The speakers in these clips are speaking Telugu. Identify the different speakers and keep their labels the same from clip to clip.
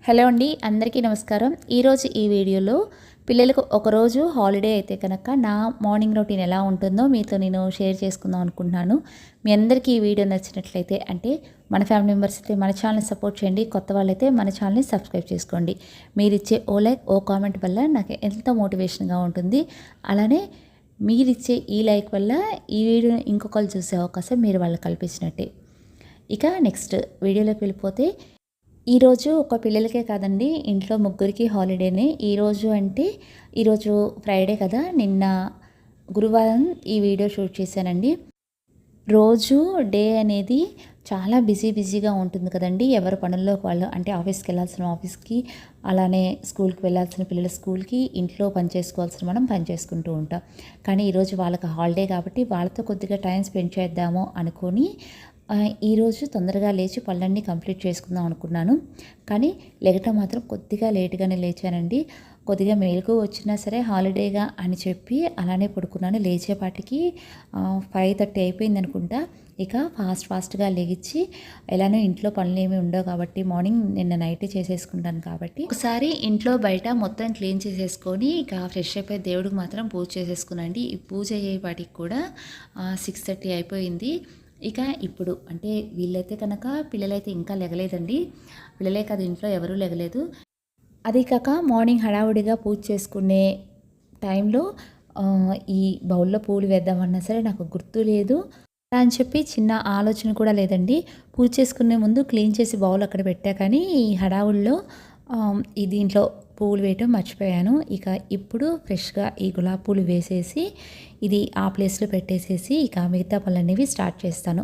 Speaker 1: హలో అండి, అందరికీ నమస్కారం. ఈరోజు ఈ వీడియోలో పిల్లలకు ఒకరోజు హాలిడే అయితే కనుక నా మార్నింగ్ రొటీన్ ఎలా ఉంటుందో మీతో నేను షేర్ చేసుకుందాం అనుకుంటున్నాను. మీ అందరికీ ఈ వీడియో నచ్చినట్లయితే అంటే మన ఫ్యామిలీ మెంబర్స్ అయితే మన ఛానల్ని సపోర్ట్ చేయండి. కొత్త వాళ్ళైతే మన ఛానల్ని సబ్స్క్రైబ్ చేసుకోండి. మీరిచ్చే ఓ లైక్ ఓ కామెంట్ వల్ల నాకు ఎంతో మోటివేషన్గా ఉంటుంది. అలానే మీరిచ్చే ఈ లైక్ వల్ల ఈ వీడియోని ఇంకొకరు చూసే అవకాశం మీరు వాళ్ళకి కల్పించినట్టే. ఇక నెక్స్ట్ వీడియోలోకి వెళ్ళిపోతే ఈరోజు ఒక పిల్లలకే కాదండి, ఇంట్లో ముగ్గురికి హాలిడేనే. ఈరోజు అంటే ఈరోజు ఫ్రైడే కదా, నిన్న గురువారం ఈ వీడియో షూట్ చేశానండి. రోజు డే అనేది చాలా బిజీగా ఉంటుంది కదండి. ఎవరి పనుల్లో వాళ్ళు, అంటే ఆఫీస్కి వెళ్ళాల్సిన ఆఫీస్కి, అలానే స్కూల్కి వెళ్ళాల్సిన పిల్లల స్కూల్కి, ఇంట్లో పని చేసుకోవాల్సిన మనం పని చేసుకుంటూ ఉంటాం. కానీ ఈరోజు వాళ్ళకి హాలిడే కాబట్టి వాళ్ళతో కొద్దిగా టైం స్పెండ్ చేద్దాము అనుకొని ఈరోజు తొందరగా లేచి పనులన్నీ కంప్లీట్ చేసుకుందాం అనుకున్నాను. కానీ లెగటం మాత్రం కొద్దిగా లేట్గానే లేచానండి. కొద్దిగా మెలుకు వచ్చినా సరే హాలిడేగా అని చెప్పి అలానే పడుకున్నాను. లేచేపాటికి 5:30 అయిపోయింది అనుకుంటా. ఇక ఫాస్ట్గా లెగిచ్చి, ఎలానో ఇంట్లో పనులు ఏమి ఉండవు కాబట్టి మార్నింగ్ నిన్న నైటే చేసేసుకుంటాను కాబట్టి ఒకసారి ఇంట్లో బయట మొత్తం క్లీన్ చేసేసుకొని ఇక ఫ్రెష్ అయిపోయి దేవుడికి మాత్రం పూజ చేసేసుకున్నాండి. ఈ పూజ అయ్యేపాటికి కూడా 6:30 అయిపోయింది. ఇక ఇప్పుడు అంటే వీళ్ళైతే కనుక పిల్లలైతే ఇంకా లెగలేదండి. పిల్లలే కాదు, ఇంట్లో ఎవరూ లెగలేదు. అది కాక మార్నింగ్ హడావుడిగా పూజ చేసుకునే టైంలో ఈ బౌల్లో పూలు వేద్దామన్నా సరే నాకు గుర్తు లేదు అని చెప్పి చిన్న ఆలోచన కూడా లేదండి. పూజ చేసుకునే ముందు క్లీన్ చేసి బౌల్ అక్కడ పెట్టా, కానీ ఈ హడావుడిలో ఈ దీంట్లో పూలు వేయటం మర్చిపోయాను. ఇక ఇప్పుడు ఫ్రెష్గా ఈ గులాబీ పూలు వేసేసి ఇది ఆ ప్లేస్లో పెట్టేసేసి ఇక మిగతా పనులనేవి స్టార్ట్ చేస్తాను.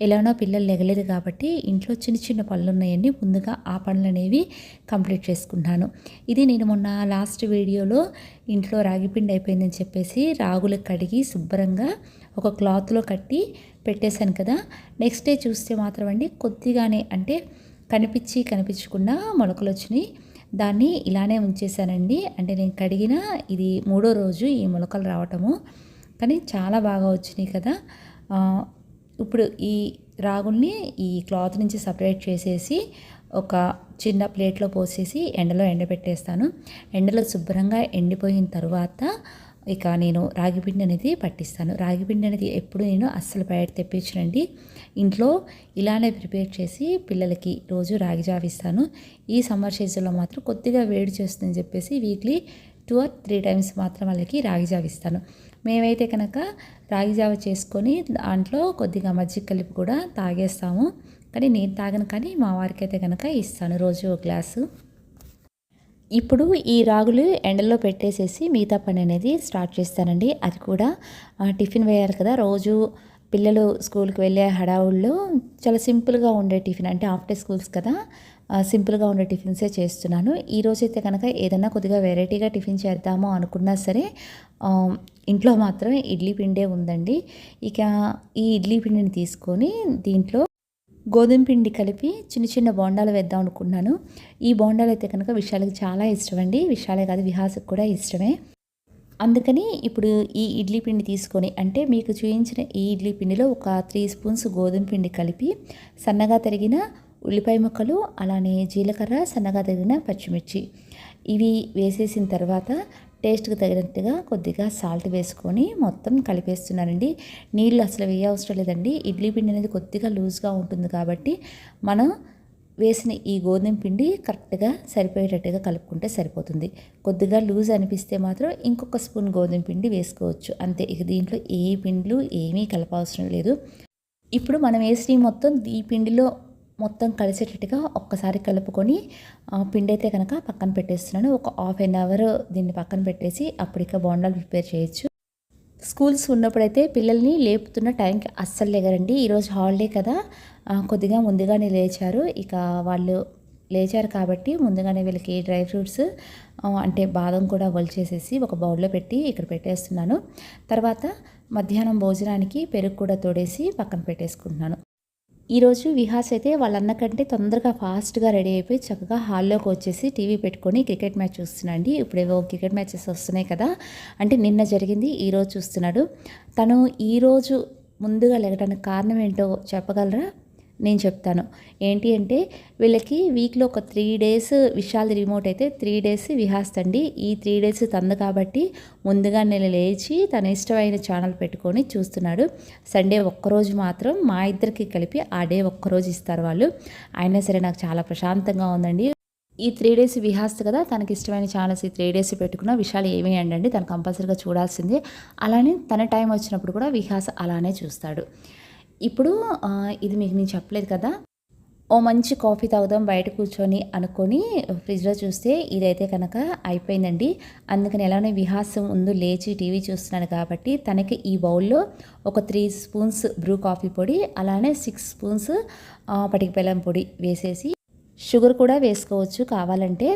Speaker 1: ఎలానో పిల్లలు లెగలేదు కాబట్టి ఇంట్లో చిన్న పనులు ఉన్నాయండి. ముందుగా ఆ పనులు అనేవి కంప్లీట్ చేసుకుంటాను. ఇది నేను మొన్న లాస్ట్ వీడియోలో ఇంట్లో రాగిపిండి అయిపోయిందని చెప్పేసి రాగులు కడిగి శుభ్రంగా ఒక క్లాత్లో కట్టి పెట్టేశాను కదా. నెక్స్ట్ డే చూస్తే మాత్రం అండి కొద్దిగానే, అంటే కనిపించకుండా మొలకలు వచ్చినాయి. దాన్ని ఇలానే ఉంచేసానండి. అంటే నేను కడిగిన ఇది 3వ రోజు ఈ మొలకలు రావటము, కానీ చాలా బాగా వచ్చినాయి కదా. ఇప్పుడు ఈ రాగుల్ని ఈ క్లాత్ నుంచి సపరేట్ చేసేసి ఒక చిన్న ప్లేట్లో పోసేసి ఎండలో ఎండబెట్టేస్తాను. ఎండలో శుభ్రంగా ఎండిపోయిన తర్వాత ఇక నేను రాగిపిండి అనేది పట్టిస్తాను. రాగిపిండి అనేది ఎప్పుడు నేను అస్సలు బయట తెప్పించనండి. ఇంట్లో ఇలానే ప్రిపేర్ చేసి పిల్లలకి రోజు రాగి జావ ఇస్తాను. ఈ సమ్మర్ సీజన్లో మాత్రం కొద్దిగా వేడి చేస్తుందని చెప్పేసి వీక్లీ 2 or 3 టైమ్స్ మాత్రం వాళ్ళకి రాగి జావ ఇస్తాను. మేమైతే కనుక రాగి జావ చేసుకొని దాంట్లో కొద్దిగా మజ్జిగ కలిపి కూడా తాగేస్తాము. కానీ నేను తాగను, కానీ మా వారికి అయితే కనుక ఇస్తాను రోజు ఒక గ్లాసు. ఇప్పుడు ఈ రాగులు ఎండలో పెట్టేసేసి మిగతా పని అనేది స్టార్ట్ చేస్తానండి. అది కూడా టిఫిన్ వేయాలి కదా. రోజు పిల్లలు స్కూల్కి వెళ్ళే హడావుల్లో చాలా సింపుల్గా ఉండే టిఫిన్, అంటే ఆఫ్టర్ స్కూల్స్ కదా, సింపుల్గా ఉండే టిఫిన్సే చేస్తున్నాను. ఈరోజైతే కనుక ఏదైనా కొద్దిగా వెరైటీగా టిఫిన్ చేద్దాము అనుకున్నా సరే ఇంట్లో మాత్రం ఇడ్లీ పిండే ఉందండి. ఇక ఈ ఇడ్లీ పిండిని తీసుకొని దీంట్లో గోధుమ పిండి కలిపి చిన్న బోండాలు వేద్దాం అనుకున్నాను. ఈ బోండాలు అయితే కనుక విశాలకి చాలా ఇష్టమండి. విశాలే కాదు, విహాసకు కూడా ఇష్టమే. అందుకని ఇప్పుడు ఈ ఇడ్లీ పిండి తీసుకొని, అంటే మీకు చూపించిన ఈ ఇడ్లీ పిండిలో ఒక 3 స్పూన్స్ గోధుమ పిండి కలిపి సన్నగా తరిగిన ఉల్లిపాయ ముక్కలు, అలానే జీలకర్ర, సన్నగా తరిగిన పచ్చిమిర్చి ఇవి వేసేసిన తర్వాత టేస్ట్కి తగినట్టుగా కొద్దిగా సాల్ట్ వేసుకొని మొత్తం కలిపేస్తున్నానండి. నీళ్ళు అసలు వేయవసరం లేదండి. ఇడ్లీ పిండి అనేది కొద్దిగా లూజ్గా ఉంటుంది కాబట్టి మనం వేసిన ఈ గోధుమ పిండి కరెక్ట్గా సరిపోయేటట్టుగా కలుపుకుంటే సరిపోతుంది. కొద్దిగా లూజ్ అనిపిస్తే మాత్రం ఇంకొక స్పూన్ గోధుమ పిండి వేసుకోవచ్చు, అంతే. ఇక దీంట్లో ఏ పిండిలు ఏమీ కలపవసరం లేదు. ఇప్పుడు మనం వేసిన మొత్తం ఈ పిండిలో మొత్తం కలిసేటట్టుగా ఒక్కసారి కలుపుకొని పిండి అయితే కనుక పక్కన పెట్టేస్తున్నాను. ఒక 1/2 అవర్ దీన్ని పక్కన పెట్టేసి అప్పటికే బోండాలు ప్రిపేర్ చేయొచ్చు. స్కూల్స్ ఉన్నప్పుడైతే పిల్లల్ని లేపుతున్న టైంకి అస్సలు లేగరండి. ఈరోజు హాలిడే కదా, కొద్దిగా ముందుగానే లేచారు. ఇక వాళ్ళు లేచారు కాబట్టి ముందుగానే వీళ్ళకి డ్రై ఫ్రూట్స్, అంటే బాదం కూడా ఒలిచేసేసి ఒక బౌల్లో పెట్టి ఇక్కడ పెట్టేస్తున్నాను. తర్వాత మధ్యాహ్నం భోజనానికి పెరుగు కూడా తోడేసి పక్కన పెట్టేసుకుంటున్నాను. ఈరోజు విహాస్ అయితే వాళ్ళన్న కంటే తొందరగా ఫాస్ట్గా రెడీ అయిపోయి చక్కగా హాల్లోకి వచ్చేసి టీవీ పెట్టుకొని క్రికెట్ మ్యాచ్ చూస్తున్నాండి. ఇప్పుడేవో క్రికెట్ మ్యాచెస్ వస్తున్నాయి కదా, అంటే నిన్న జరిగింది ఈరోజు చూస్తున్నాడు. తను ఈరోజు ముందుగా లెగటానికి కారణం ఏంటో చెప్పగలరా? నేను చెప్తాను. ఏంటి అంటే వీళ్ళకి వీక్‌లో ఒక 3 డేస్ విశాల్ రిమోట్ అయితే 3 డేస్ విహాస్ అండి. ఈ 3 డేస్ తందు కాబట్టి ముందుగానే లేచి తన ఇష్టమైన ఛానల్ పెట్టుకొని చూస్తున్నాడు. సండే ఒక్కరోజు మాత్రం మా ఇద్దరికి కలిపి ఆ డే ఒక్కరోజు ఇస్తారు వాళ్ళు. అయినా సరే నాకు చాలా ప్రశాంతంగా ఉందండి. ఈ 3 డేస్ విహాస్ కదా, తనకి ఇష్టమైన ఛానల్స్ ఈ 3 డేస్ పెట్టుకున్న విశాల్ ఏమీ అండండి, తను కంపల్సరీగా చూడాల్సిందే. అలానే తన టైం వచ్చినప్పుడు కూడా విహాస్ అలానే చూస్తాడు. ఇప్పుడు ఇది మీకు నేను చెప్పలేదు కదా, ఓ మంచి కాఫీ తాగుదాం బయట కూర్చొని అనుకొని ఫ్రిడ్జ్లో చూస్తే ఇదైతే కనుక అయిపోయిందండి. అందుకని ఎలానే విహాస్ ముందు లేచి టీవీ చూస్తున్నాను కాబట్టి తనకి ఈ బౌల్లో ఒక 3 స్పూన్స్ బ్రూ కాఫీ పొడి, అలానే 6 స్పూన్స్ పటిక బెల్లం పొడి వేసేసి, షుగర్ కూడా వేసుకోవచ్చు కావాలంటే.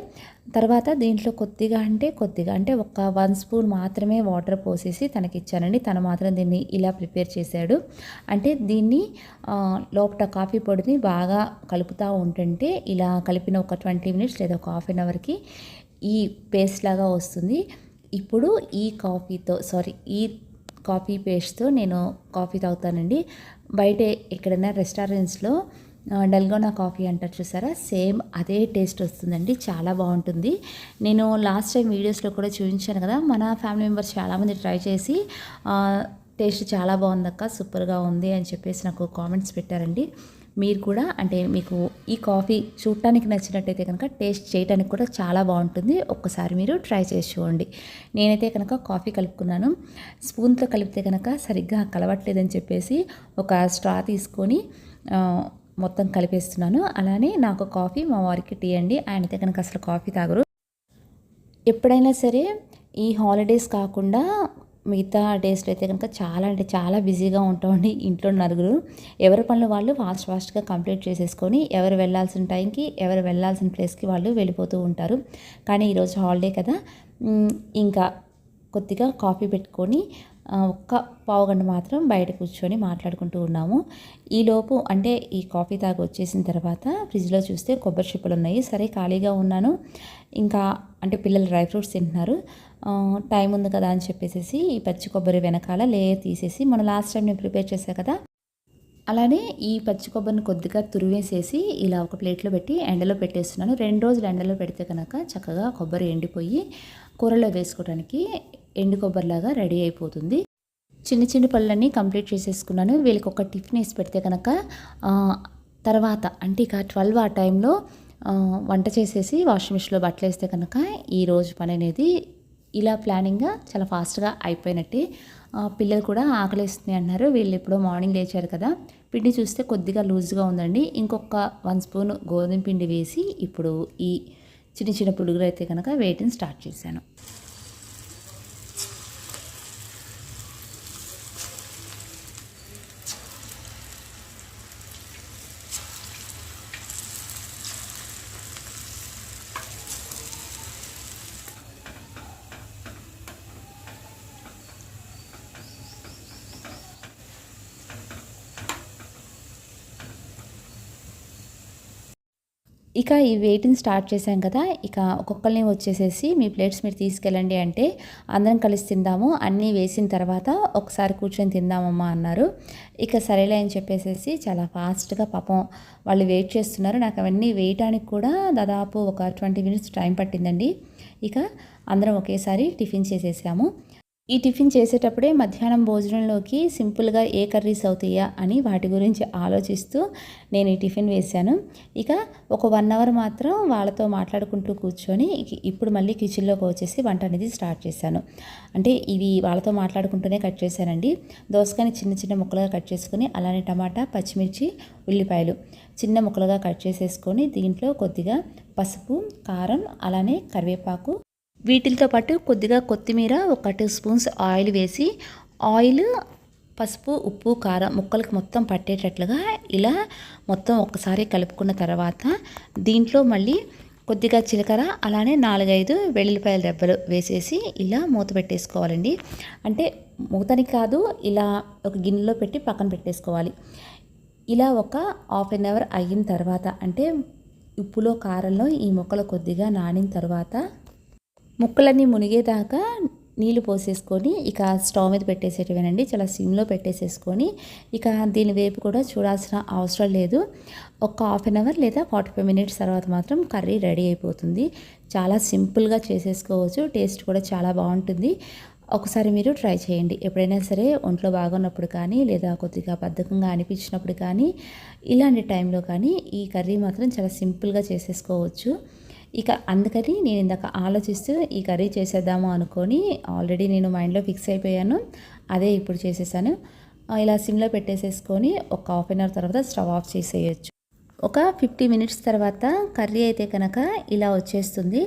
Speaker 1: తర్వాత దీంట్లో కొద్దిగా అంటే ఒక 1 స్పూన్ మాత్రమే వాటర్ పోసేసి తనకిచ్చానండి. తను మాత్రం దీన్ని ఇలా ప్రిపేర్ చేశాడు. అంటే దీన్ని లోపల కాఫీ పొడిని బాగా కలుపుతూ ఉంటుంటే ఇలా కలిపిన ఒక 20 మినిట్స్ లేదా ఒక హాఫ్ అన్ అవర్కి ఈ పేస్ట్ లాగా వస్తుంది. ఇప్పుడు ఈ కాఫీ పేస్ట్తో నేను కాఫీ తాగుతానండి. బయట ఎక్కడైనా రెస్టారెంట్స్లో డల్గోనా కాఫీ అంటారు చూసారా, సేమ్ అదే టేస్ట్ వస్తుందండి. చాలా బాగుంటుంది. నేను లాస్ట్ టైం వీడియోస్లో కూడా చూపించాను కదా, మన ఫ్యామిలీ మెంబర్స్ చాలామంది ట్రై చేసి టేస్ట్ చాలా బాగుందక్క, సూపర్గా ఉంది అని చెప్పేసి నాకు కామెంట్స్ పెట్టారండి. మీరు కూడా అంటే మీకు ఈ కాఫీ చూడటానికి నచ్చినట్టయితే కనుక టేస్ట్ చేయడానికి కూడా చాలా బాగుంటుంది. ఒక్కసారి మీరు ట్రై చేసి చూడండి. నేనైతే కనుక కాఫీ కలుపుకున్నాను. స్పూన్తో కలిపితే కనుక సరిగ్గా కలవట్లేదని చెప్పేసి ఒక స్ట్రా తీసుకొని మొత్తం కలిపేస్తున్నాను. అలానే నాకు కాఫీ, మా వారికి టీ అండి. ఆయనైతే కనుక అసలు కాఫీ తాగరు. ఎప్పుడైనా సరే ఈ హాలిడేస్ కాకుండా మిగతా డేస్లో అయితే కనుక చాలా అంటే చాలా బిజీగా ఉంటామండి. ఇంట్లో నలుగురు ఎవరి పనులు వాళ్ళు ఫాస్ట్గా కంప్లీట్ చేసేసుకొని ఎవరు వెళ్ళాల్సిన టైంకి ఎవరు వెళ్ళాల్సిన ప్లేస్కి వాళ్ళు వెళ్ళిపోతూ ఉంటారు. కానీ ఈరోజు హాలిడే కదా, ఇంకా కొద్దిగా కాఫీ పెట్టుకొని ఒక్క పావుగంట మాత్రం బయట కూర్చొని మాట్లాడుకుంటూ ఉన్నాము. ఈలోపు అంటే ఈ కాఫీ తాగి వచ్చేసిన తర్వాత ఫ్రిడ్జ్లో చూస్తే కొబ్బరి చిప్పలు ఉన్నాయి. సరే ఖాళీగా ఉన్నాను, ఇంకా అంటే పిల్లలు డ్రై ఫ్రూట్స్ తింటున్నారు, టైం ఉంది కదా అని చెప్పేసి ఈ పచ్చి కొబ్బరి వెనకాల లేయర్ తీసేసి మనం లాస్ట్ టైం నేను ప్రిపేర్ చేశాను కదా, అలానే ఈ పచ్చి కొబ్బరిని కొద్దిగా తురివేసేసి ఇలా ఒక ప్లేట్లో పెట్టి ఎండలో పెట్టేస్తున్నాను. 2 రోజులు ఎండలో పెడితే కనుక చక్కగా కొబ్బరి ఎండిపోయి కూరలో వేసుకోవడానికి ఎండు కొబ్బరిలాగా రెడీ అయిపోతుంది. చిన్న పళ్ళన్నీ కంప్లీట్ చేసేసుకున్నాను. వీళ్ళకి ఒక టిఫిన్ వేసి పెడితే కనుక తర్వాత అంటే ఇక 12 ఆ టైంలో వంట చేసేసి వాషింగ్ మిషన్లో బట్టలు వేస్తే కనుక ఈరోజు పని అనేది ఇలా ప్లానింగ్గా చాలా ఫాస్ట్గా అయిపోయినట్టే. పిల్లలు కూడా ఆకలిస్తుంది అన్నారు. వీళ్ళు ఎప్పుడో మార్నింగ్ లేచారు కదా. పిండి చూస్తే కొద్దిగా లూజ్గా ఉందండి. ఇంకొక 1 స్పూన్ గోధుమ పిండి వేసి ఇప్పుడు ఈ చిన్న పురుగులు అయితే కనుక వేయటం స్టార్ట్ చేశాను. ఇక ఈ వెయిటింగ్ స్టార్ట్ చేశాం కదా, ఇక ఒక్కొక్కరిని వచ్చేసేసి మీ ప్లేట్స్ మీరు తీసుకెళ్ళండి అంటే అందరం కలిసి తిందాము, అన్నీ వేసిన తర్వాత ఒకసారి కూర్చొని తిందామమ్మా అన్నారు. ఇక సరేలే అని చెప్పేసి చాలా ఫాస్ట్గా పాపం వాళ్ళు వెయిట్ చేస్తున్నారు. నాకు అవన్నీ వేయటానికి కూడా దాదాపు ఒక 20 మినిట్స్ టైం పట్టిందండి. ఇక అందరం ఒకేసారి టిఫిన్ చేసేసాము. ఈ టిఫిన్ చేసేటప్పుడే మధ్యాహ్నం భోజనంలోకి సింపుల్గా ఏ కర్రీస్ అవుతాయా అని వాటి గురించి ఆలోచిస్తూ నేను ఈ టిఫిన్ వేశాను. ఇక ఒక 1 అవర్ మాత్రం వాళ్ళతో మాట్లాడుకుంటూ కూర్చొని ఇప్పుడు మళ్ళీ కిచెన్లోకి వచ్చేసి వంట అనేది స్టార్ట్ చేశాను. అంటే ఇవి వాళ్ళతో మాట్లాడుకుంటూనే కట్ చేశానండి. దోసకాయని చిన్న ముక్కలుగా కట్ చేసుకొని, అలానే టమాటా, పచ్చిమిర్చి, ఉల్లిపాయలు చిన్న ముక్కలుగా కట్ చేసేసుకొని దీంట్లో కొద్దిగా పసుపు, కారం, అలానే కరివేపాకు, వీటితో పాటు కొద్దిగా కొత్తిమీర, ఒక 2 స్పూన్స్ ఆయిల్ వేసి, ఆయిల్, పసుపు, ఉప్పు, కారం ముక్కలకు మొత్తం పట్టేటట్లుగా ఇలా మొత్తం ఒక్కసారి కలుపుకున్న తర్వాత దీంట్లో మళ్ళీ కొద్దిగా జీలకర్ర, అలానే 4-5 వెల్లుల్లిపాయల రెబ్బలు వేసేసి ఇలా మూత పెట్టేసుకోవాలండి. అంటే మూతని కాదు, ఇలా ఒక గిన్నెలో పెట్టి పక్కన పెట్టేసుకోవాలి. ఇలా ఒక హాఫ్ అన్ అవర్ అయిన తర్వాత అంటే ఉప్పులో కారంలో ఈ ముక్కలు కొద్దిగా నానిన తర్వాత ముక్కలన్నీ మునిగేదాకా నీళ్ళు పోసేసుకొని ఇక స్టవ్ మీద పెట్టేసేటివేనండి. చాలా సిమ్లో పెట్టేసేసుకొని ఇక దీని వేపు కూడా చూడాల్సిన అవసరం లేదు. ఒక హాఫ్ అన్ అవర్ లేదా 45 మినిట్స్ తర్వాత మాత్రం కర్రీ రెడీ అయిపోతుంది. చాలా సింపుల్గా చేసేసుకోవచ్చు. టేస్ట్ కూడా చాలా బాగుంటుంది. ఒకసారి మీరు ట్రై చేయండి. ఎప్పుడైనా సరే ఒంట్లో బాగున్నప్పుడు కానీ లేదా కొద్దిగా బద్ధకంగా అనిపించినప్పుడు కానీ ఇలాంటి టైంలో కానీ ఈ కర్రీ మాత్రం చాలా సింపుల్గా చేసేసుకోవచ్చు. ఇక అందుకని నేను ఇందాక ఆలోచిస్తూ ఈ కర్రీ చేసేద్దాము అనుకొని ఆల్రెడీ నేను మైండ్లో ఫిక్స్ అయిపోయాను. అదే ఇప్పుడు చేసేసాను. ఇలా సిమ్లో పెట్టేసేసుకొని ఒక హాఫ్ అన్ అవర్ తర్వాత స్టవ్ ఆఫ్ చేసేయచ్చు. ఒక 50 మినిట్స్ తర్వాత కర్రీ అయితే కనుక ఇలా వచ్చేస్తుంది.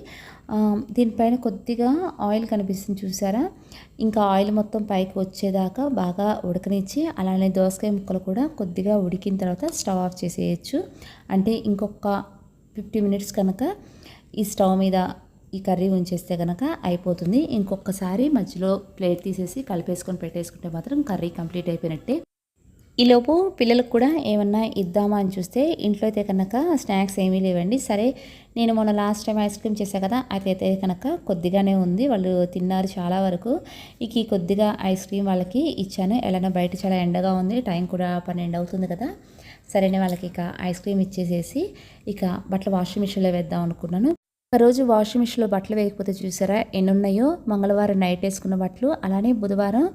Speaker 1: దీనిపైన కొద్దిగా ఆయిల్ కనిపిస్తుంది చూసారా. ఇంకా ఆయిల్ మొత్తం పైకి వచ్చేదాకా బాగా ఉడకనిచ్చి అలానే దోసకాయ ముక్కలు కూడా కొద్దిగా ఉడికిన తర్వాత స్టవ్ ఆఫ్ చేసేయచ్చు. అంటే ఇంకొక 50 మినిట్స్ కనుక ఈ స్టవ్ మీద ఈ కర్రీ ఉంచేస్తే కనుక అయిపోతుంది. ఇంకొకసారి మధ్యలో ప్లేట్ తీసేసి కలిపేసుకొని పెట్టేసుకుంటే మాత్రం కర్రీ కంప్లీట్ అయిపోయినట్టే. ఈలోపు పిల్లలకు కూడా ఏమన్నా ఇద్దామా అని చూస్తే ఇంట్లో అయితే కనుక స్నాక్స్ ఏమీ లేవండి. సరే నేను మొన్న లాస్ట్ టైం ఐస్ క్రీమ్ చేశాను కదా, అయితే కనుక కొద్దిగానే ఉంది. వాళ్ళు తిన్నారు చాలా వరకు. ఇక ఈ కొద్దిగా ఐస్ క్రీమ్ వాళ్ళకి ఇచ్చాను. ఎలానో బయట చాలా ఎండగా ఉంది, టైం కూడా 12 అవుతుంది కదా. సరేనే వాళ్ళకి ఇక ఐస్ క్రీమ్ ఇచ్చేసేసి ఇక బట్టలు వాషింగ్ మిషన్లో వేద్దాం అనుకున్నాను. ఒకరోజు వాషింగ్ మిషన్లో బట్టలు వేయకపోతే చూసారా ఎన్ని ఉన్నాయో. మంగళవారం నైట్ వేసుకున్న బట్టలు, అలానే బుధవారం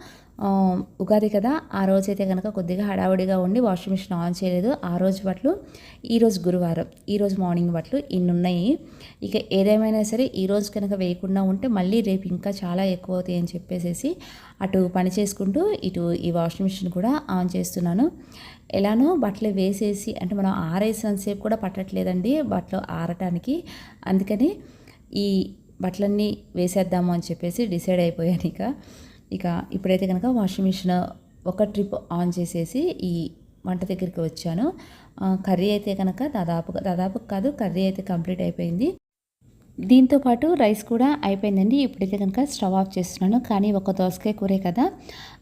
Speaker 1: ఉగాది కదా, ఆ రోజైతే కనుక కొద్దిగా హడావుడిగా ఉండి వాషింగ్ మిషన్ ఆన్ చేయలేదు. ఆ రోజు బట్టలు, ఈరోజు గురువారం, ఈరోజు మార్నింగ్ బట్టలు ఇన్ని ఉన్నాయి. ఇక ఏదేమైనా సరే ఈరోజు కనుక వేయకుండా ఉంటే మళ్ళీ రేపు ఇంకా చాలా ఎక్కువ అవుతాయి అని చెప్పేసి అటు పని చేసుకుంటూ ఇటు ఈ వాషింగ్ మిషన్ కూడా ఆన్ చేస్తున్నాను. ఎలానో బట్టలు వేసేసి, అంటే మనం ఆరేసినంతసేపు కూడా పట్టట్లేదండి బట్టలు ఆరటానికి. అందుకని ఈ బట్టలన్నీ వేసేద్దాము అని చెప్పేసి డిసైడ్ అయిపోయాను. ఇక ఇప్పుడైతే కనుక వాషింగ్ మిషన్ ఒక ట్రిప్ ఆన్ చేసేసి ఈ వంట దగ్గరికి వచ్చాను. కర్రీ అయితే కనుక దాదాపు కాదు, కర్రీ అయితే కంప్లీట్ అయిపోయింది. దీంతోపాటు రైస్ కూడా అయిపోయిందండి. ఇప్పుడైతే కనుక స్టవ్ ఆఫ్ చేస్తున్నాను. కానీ ఒక దోసకాయ కూరే కదా.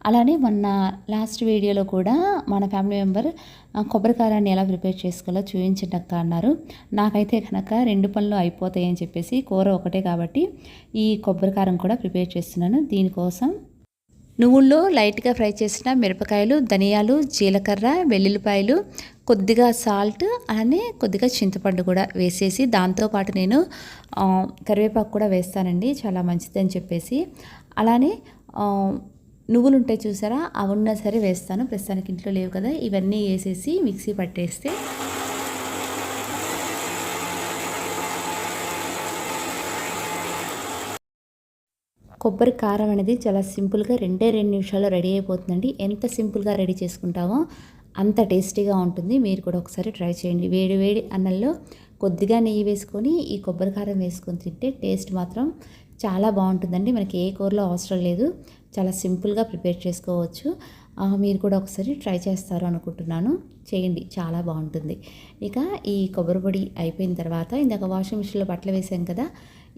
Speaker 1: అలానే మొన్న లాస్ట్ వీడియోలో కూడా మన ఫ్యామిలీ మెంబర్ కొబ్బరికారాన్ని ఎలా ప్రిపేర్ చేసుకోవాలో చూపించటక్క అన్నారు. నాకైతే కనుక 2 పనులు అయిపోతాయి అని చెప్పేసి కూర ఒకటే కాబట్టి ఈ కొబ్బరికారం కూడా ప్రిపేర్ చేస్తున్నాను. దీనికోసం నువ్వుల్లో లైట్గా ఫ్రై చేసిన మిరపకాయలు, ధనియాలు, జీలకర్ర, వెల్లుల్లిపాయలు, కొద్దిగా సాల్ట్, అలానే కొద్దిగా చింతపండు కూడా వేసేసి దాంతోపాటు నేను కరివేపాకు కూడా వేస్తానండి, చాలా మంచిదని చెప్పేసి. అలానే నువ్వులు ఉంటాయి చూసారా, అవి ఉన్నా సరే వేస్తాను. ప్రస్తుతానికి ఇంట్లో లేవు కదా. ఇవన్నీ వేసేసి మిక్సీ పట్టేస్తే కొబ్బరి కారం అనేది చాలా సింపుల్గా 2 నిమిషాల్లో రెడీ అయిపోతుందండి. ఎంత సింపుల్గా రెడీ చేసుకుంటామో అంత టేస్టీగా ఉంటుంది. మీరు కూడా ఒకసారి ట్రై చేయండి. వేడి వేడి అన్నంలో కొద్దిగా నెయ్యి వేసుకొని ఈ కొబ్బరి కారం వేసుకొని తింటే టేస్ట్ మాత్రం చాలా బాగుంటుందండి. మనకి ఏ కూరలో అవసరం లేదు, చాలా సింపుల్గా ప్రిపేర్ చేసుకోవచ్చు. మీరు కూడా ఒకసారి ట్రై చేస్తారు అనుకుంటున్నాను. చేయండి, చాలా బాగుంటుంది. ఇక ఈ కొబ్బరి పొడి అయిపోయిన తర్వాత ఇందాక వాషింగ్ మిషన్లో బట్టలు వేసాం కదా,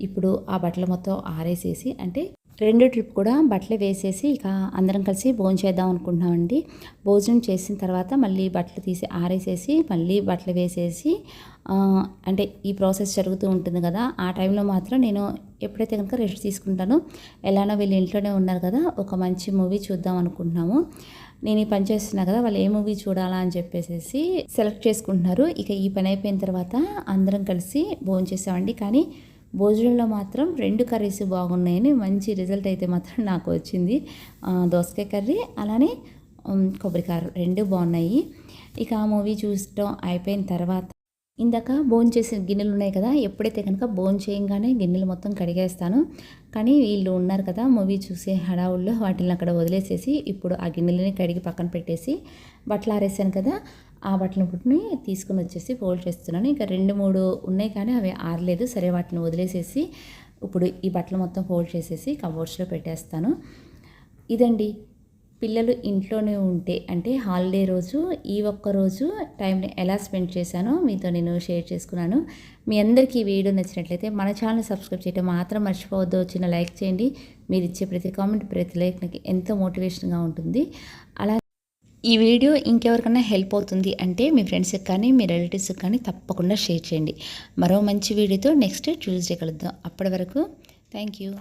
Speaker 1: ఇప్పుడు ఆ బట్టలు మొత్తం ఆరేసేసి, అంటే 2 ట్రిప్ కూడా బట్టలు వేసేసి ఇక అందరం కలిసి భోజనం చేద్దాం అనుకుంటున్నామండి. భోజనం చేసిన తర్వాత మళ్ళీ బట్టలు తీసి ఆరేసేసి మళ్ళీ బట్టలు వేసేసి అంటే ఈ ప్రాసెస్ జరుగుతూ ఉంటుంది కదా. ఆ టైంలో మాత్రం నేను ఎప్పుడైతే కనుక రెస్ట్ తీసుకుంటానో, ఎలానో వీళ్ళు ఇంట్లోనే ఉన్నారు కదా, ఒక మంచి మూవీ చూద్దాం అనుకుంటున్నాము. నేను ఈ పని చేస్తున్నా కదా, వాళ్ళు ఏ మూవీ చూడాలా అని చెప్పేసి సెలెక్ట్ చేసుకుంటున్నారు. ఇక ఈ పని అయిపోయిన తర్వాత అందరం కలిసి భోజనం చేసామండి. కానీ భోజనంలో మాత్రం 2 కర్రీస్ బాగున్నాయని మంచి రిజల్ట్ అయితే మాత్రం నాకు వచ్చింది. దోసకాయ కర్రీ అలానే కొబ్బరికారం 2 బాగున్నాయి. ఇక ఆ మూవీ చూడటం అయిపోయిన తర్వాత ఇందాక భోజనం చేసిన గిన్నెలు ఉన్నాయి కదా, ఎప్పుడైతే కనుక భోజనం చేయగానే గిన్నెలు మొత్తం కడిగేస్తాను. కానీ వీళ్ళు ఉన్నారు కదా, మూవీ చూసే హడావుల్లో వాటిని అక్కడ వదిలేసేసి ఇప్పుడు ఆ గిన్నెలని కడిగి పక్కన పెట్టేసి బట్టలు ఆరేసాను కదా, ఆ బట్టలు పుట్టిని తీసుకుని వచ్చేసి ఫోల్డ్ చేస్తున్నాను. ఇంకా 2-3 ఉన్నాయి కానీ అవి ఆరలేదు. సరే వాటిని వదిలేసేసి ఇప్పుడు ఈ బట్టలు మొత్తం ఫోల్డ్ చేసేసి కబోర్డ్స్లో పెట్టేస్తాను. ఇదండి, పిల్లలు ఇంట్లోనే ఉంటే అంటే హాలిడే రోజు ఈ ఒక్క రోజు టైంని ఎలా స్పెండ్ చేశానో మీతో నేను షేర్ చేసుకున్నాను. మీ అందరికీ ఈ వీడియో నచ్చినట్లయితే మన ఛానల్ సబ్స్క్రైబ్ చేయడం మాత్రం మర్చిపోవద్దు. చిన్న లైక్ చేయండి. మీరు ఇచ్చే ప్రతి కామెంట్, ప్రతి లైక్ నాకు ఎంతో మోటివేషన్గా ఉంటుంది. అలా ఈ వీడియో ఇంకెవరికైనా హెల్ప్ అవుతుంది అంటే మీ ఫ్రెండ్స్కి కానీ మీ రిలేటివ్స్కి కానీ తప్పకుండా షేర్ చేయండి. మరో మంచి వీడియోతో నెక్స్ట్ ట్యూస్డే కలుద్దాం. అప్పటి వరకు థ్యాంక్ యూ.